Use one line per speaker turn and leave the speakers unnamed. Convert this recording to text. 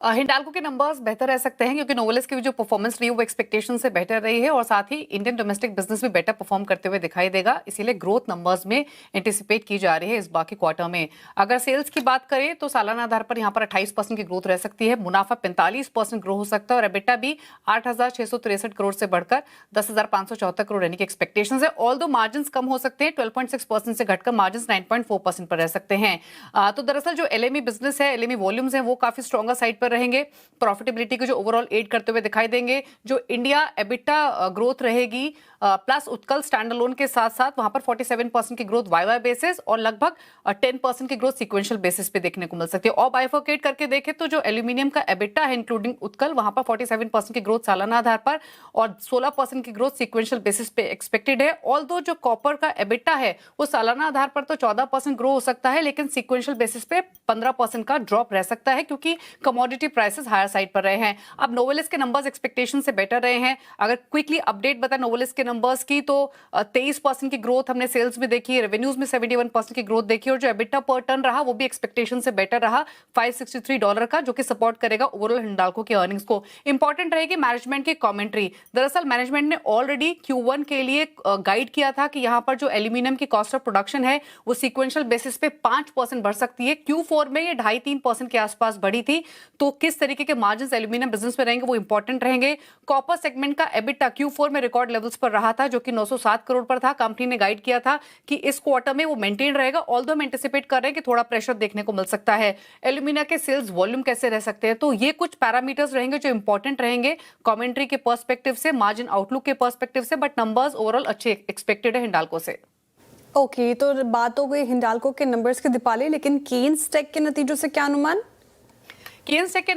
हिंडाल्को के नंबर्स बेहतर रह सकते हैं क्योंकि नोवेलिस की जो परफॉर्मेंस रही है वो एक्सपेक्टेशन से बेटर रही है और साथ ही इंडियन डोमेस्टिक बिजनेस भी बेटर परफॉर्म करते हुए दिखाई देगा, इसीलिए ग्रोथ नंबर्स में एंटिसिपेट की जा रही है इस बाकी क्वार्टर में। अगर सेल्स की बात करें तो सालाना आधार पर यहाँ पर 28% की ग्रोथ रह सकती है, मुनाफा 45% ग्रो हो सकता है और एबिटा भी 8,663 करोड़ से बढ़कर 10,574 करोड़ रहने की एक्सपेक्टेशन है। ऑल दो मार्जिन कम हो सकते हैं, 12.6% से घटकर मार्जिन 9.4% पर रह सकते हैं। तो दरअसल जो एलएमई बिजनेस है, एलएमई वॉल्यूम्स हैं वो काफी स्ट्रॉन्गर साइड पर रहेंगे, प्रॉफिटेबिलिटी को जो ओवरऑल एड करते हुए दिखाई देंगे। जो इंडिया एबिटा ग्रोथ रहेगी प्लस उत्कल स्टैंडअलोन के साथ साथ वहां पर 47% की ग्रोथ वाई बेसिस और लगभग 10% की ग्रोथ सीक्वेंशियल बेसिस पे देखने को मिल सकती है। और बाइफरकेट करके देखें तो जो एल्यूमिनियम का एबिटा है इंक्लूडिंग उत्कल, वहां पर 47% की ग्रोथ सालाना आधार पर और 16% की ग्रोथ सीक्वेंशियल बेसिस पे एक्सपेक्टेड है। ऑल्दो जो कॉपर का एबिटा है वो सालाना आधार पर तो 14% ग्रो हो सकता है, लेकिन सीक्वेंशियल बेसिस पे 15% का ड्रॉप रह सकता है क्योंकि कमोडिटी प्राइसेस हायर साइड पर रहे हैं। अब नोवेलिस के नंबर्स एक्सपेक्टेशन से बेटर रहे हैं। अगर क्विकली अपडेट बताएं नोवेलिस के नंबर्स की तो 23% की ग्रोथ हमने सेल्स में देखी, रेवेन्यूज में 71% की ग्रोथ देखी और जो एबिटा पर टन रहा वो भी एक्सपेक्टेशन से बेटर रहा $563 का, जो कि सपोर्ट करेगा ओवरऑल हिंडाल्को की अर्निंग्स को। इंपॉर्टेंट रहेगी मैनेजमेंट की कमेंट्री। दरअसल मैनेजमेंट ने ऑलरेडी Q1 के लिए गाइड किया था कि यहां पर जो एल्यूमिनियम की कॉस्ट ऑफ प्रोडक्शन है वो सीक्वेंशियल बेसिस पे 5% बढ़ सकती है। Q4 में ये 2.5-3% के आसपास बढ़ी थी। तो किस तरीके के मार्जिन एल्यूमिनियम बिजनेस में रहेंगे वो इंपॉर्टेंट रहेंगे। कॉपर सेगमेंट का एबिटा Q4 में रिकॉर्ड लेवल्स पर रहा था जो कि 907 करोड़ पर था। कंपनी ने गाइड किया था कि इस क्वार्टर में वो मेंटेन रहेगा, ऑल्दो हम एंटिसिपेट कर रहे हैं कि थोड़ा प्रेशर देखने को मिल सकता है। एल्यूमिनियम के सेल्स वॉल्यूम कैसे रह सकते हैं, तो ये कुछ पैरामीटर्स रहेंगे जो इंपॉर्टेंट रहेंगे कमेंट्री के पर्सपेक्टिव से, मार्जिन आउटलुक के पर्सपेक्टिव से, बट नंबर्स ओवरऑल अच्छे एक्सपेक्टेड है हिंडाल्को से।
ओके, तो बात हो गई हिंडाल्को के नंबर्स की दीपाली, लेकिन केन्स टेक के नतीजों से क्या अनुमान?
केन्स टेक के